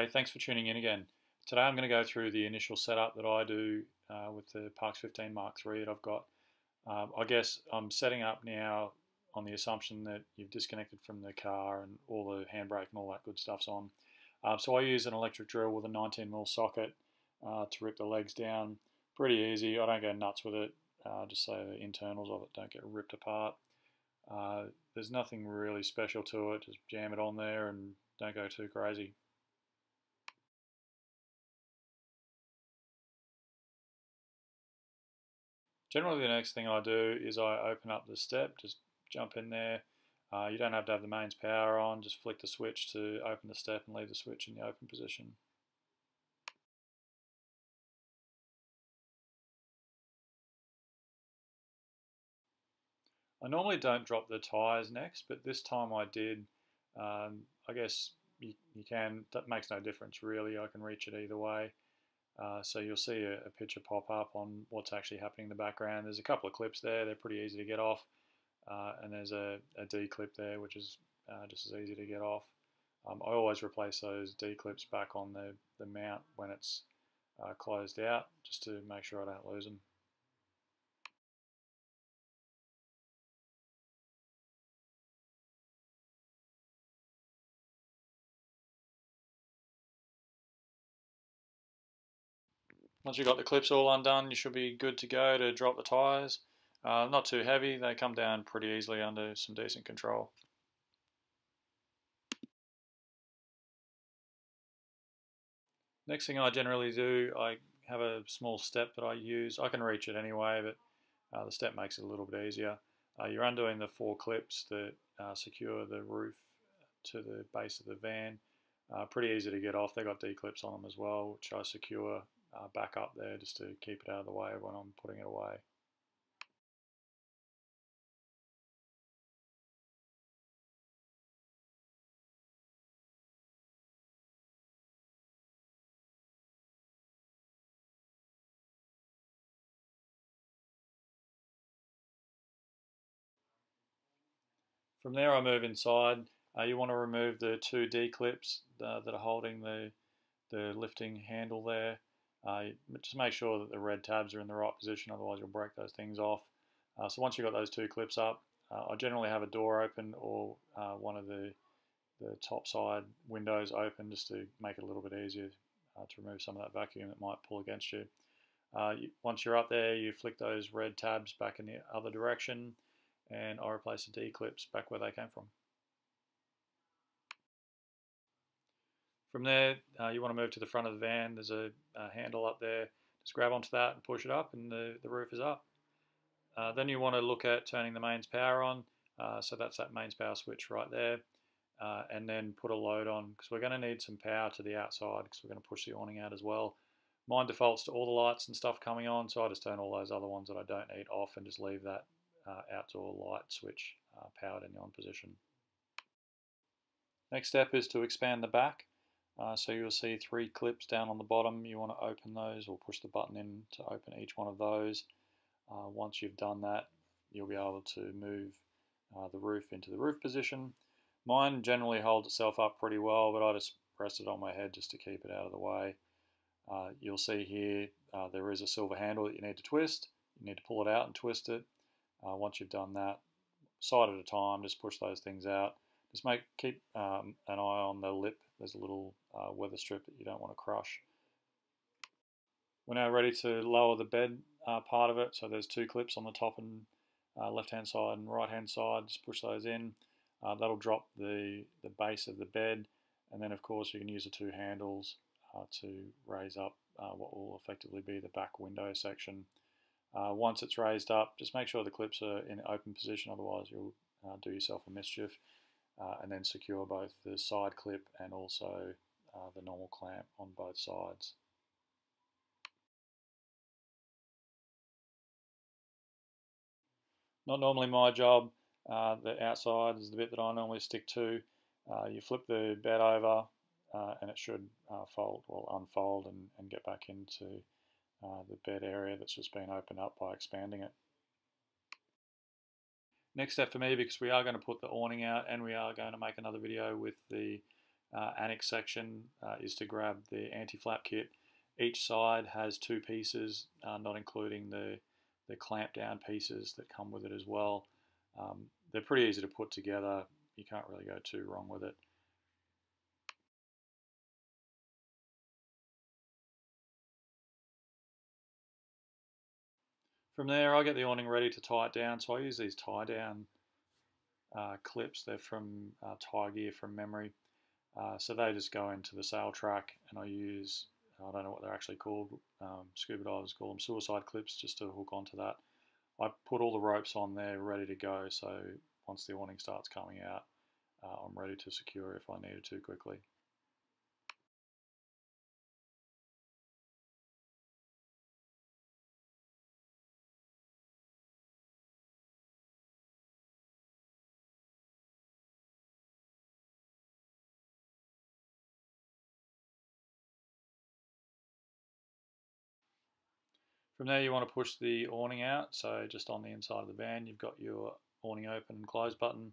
G'day, thanks for tuning in again. Today I'm going to go through the initial setup that I do with the Parkes 15 Mark III that I've got. I guess I'm setting up now on the assumption that you've disconnected from the car and all the handbrake and all that good stuff's on. So I use an electric drill with a 19mm socket to rip the legs down. Pretty easy, I don't go nuts with it, just so the internals of it don't get ripped apart. There's nothing really special to it, just jam it on there and don't go too crazy. Generally the next thing I do is I open up the step, just jump in there. You don't have to have the mains power on, just flick the switch to open the step and leave the switch in the open position. I normally don't drop the tyres next, but this time I did. I guess you can, that makes no difference really, I can reach it either way. So you'll see a picture pop up on what's actually happening in the background. There's a couple of clips there, they're pretty easy to get off. And there's a D clip there, which is just as easy to get off. I always replace those D clips back on the mount when it's closed out, just to make sure I don't lose them. Once you've got the clips all undone, you should be good to go to drop the tyres. Not too heavy, they come down pretty easily under some decent control. Next thing I generally do, I have a small step that I use. I can reach it anyway, but the step makes it a little bit easier. You're undoing the 4 clips that secure the roof to the base of the van. Pretty easy to get off. They've got D-clips on them as well, which I secure back up there just to keep it out of the way when I'm putting it away. From there I move inside. You want to remove the 2 D-clips that are holding the lifting handle there. Just make sure that the red tabs are in the right position, otherwise you'll break those things off. So once you've got those 2 clips up, I generally have a door open or one of the top side windows open just to make it a little bit easier to remove some of that vacuum that might pull against you. Once you're up there, you flick those red tabs back in the other direction, and I replace the D-clips back where they came from. From there, you want to move to the front of the van. There's a handle up there. Just grab onto that and push it up, and the roof is up. Then you want to look at turning the mains power on. So that's that mains power switch right there. And then put a load on, because we're going to need some power to the outside, because we're going to push the awning out as well. Mine defaults to all the lights and stuff coming on, so I just turn all those other ones that I don't need off and just leave that outdoor light switch powered in the on position. Next step is to expand the back. So you'll see 3 clips down on the bottom. You want to open those or push the button in to open each one of those. Once you've done that, you'll be able to move the roof into the roof position. Mine generally holds itself up pretty well, but I just rest it on my head just to keep it out of the way. You'll see here there is a silver handle that you need to twist. You need to pull it out and twist it. Once you've done that, side at a time, just push those things out. Just keep an eye on the lip. There's a little weather strip that you don't want to crush. We're now ready to lower the bed part of it. So there's 2 clips on the top and left-hand side and right-hand side. Just push those in. That'll drop the base of the bed. And then, of course, you can use the 2 handles to raise up what will effectively be the back window section. Once it's raised up, just make sure the clips are in open position, otherwise you'll do yourself a mischief. And then secure both the side clip and also the normal clamp on both sides. Not normally my job. The outside is the bit that I normally stick to. You flip the bed over and it should unfold and get back into the bed area that's just been opened up by expanding it. Next step for me, because we are going to put the awning out and we are going to make another video with the annex section is to grab the anti-flap kit. Each side has two pieces, not including the clamp down pieces that come with it as well. They're pretty easy to put together. You can't really go too wrong with it. From there, I get the awning ready to tie it down. So I use these tie down clips. They're from Tie Gear from memory. So they just go into the sail track, and I use, I don't know what they're actually called, scuba divers call them suicide clips, just to hook onto that. I put all the ropes on there ready to go, so once the awning starts coming out, I'm ready to secure if I needed to quickly. From there you want to push the awning out, so just on the inside of the van you've got your awning open and close button.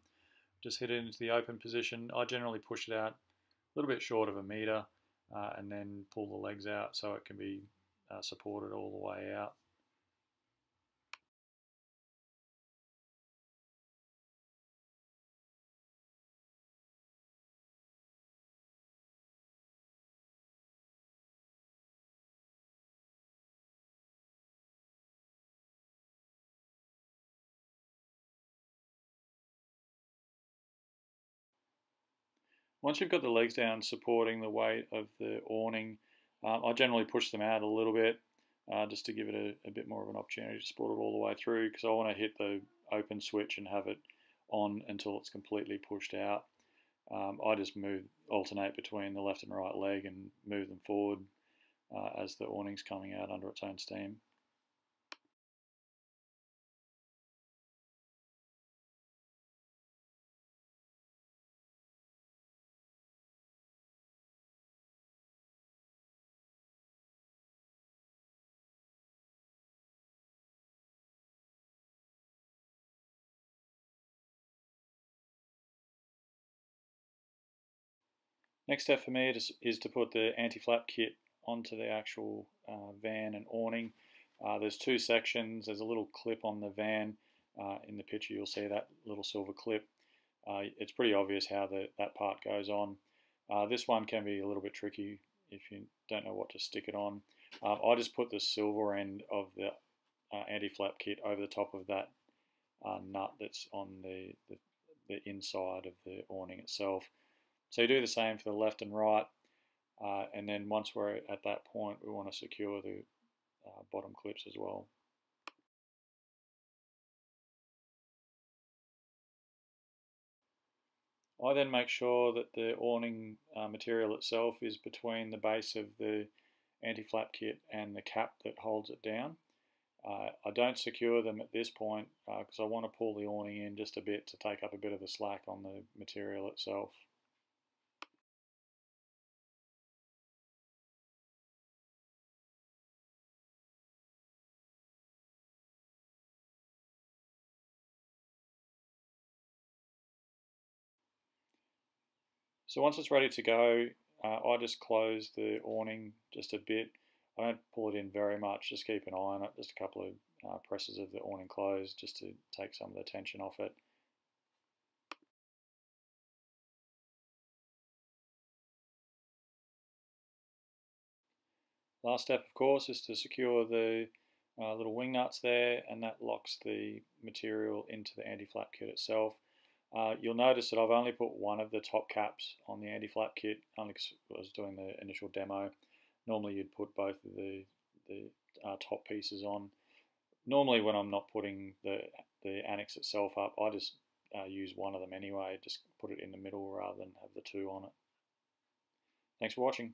Just hit it into the open position. I generally push it out a little bit short of a metre and then pull the legs out so it can be supported all the way out. Once you've got the legs down supporting the weight of the awning, I generally push them out a little bit just to give it a bit more of an opportunity to support it all the way through, because I want to hit the open switch and have it on until it's completely pushed out. I just alternate between the left and right leg and move them forward as the awning's coming out under its own steam. Next step for me is to put the anti-flap kit onto the actual van and awning. There's two sections. There's a little clip on the van. In the picture you'll see that little silver clip. It's pretty obvious how that part goes on. This one can be a little bit tricky if you don't know what to stick it on. I just put the silver end of the anti-flap kit over the top of that nut that's on the inside of the awning itself. So you do the same for the left and right, and then once we're at that point, we want to secure the bottom clips as well. I then make sure that the awning material itself is between the base of the anti-flap kit and the cap that holds it down. I don't secure them at this point because I want to pull the awning in just a bit to take up a bit of the slack on the material itself. So once it's ready to go, I just close the awning just a bit. I don't pull it in very much, just keep an eye on it, just a couple of presses of the awning closed just to take some of the tension off it. Last step, of course, is to secure the little wing nuts there, and that locks the material into the anti-flap kit itself. You'll notice that I've only put one of the top caps on the anti-flap kit, only because I was doing the initial demo. Normally you'd put both of the top pieces on. Normally when I'm not putting the annex itself up, I just use one of them anyway, just put it in the middle rather than have the two on it. Thanks for watching.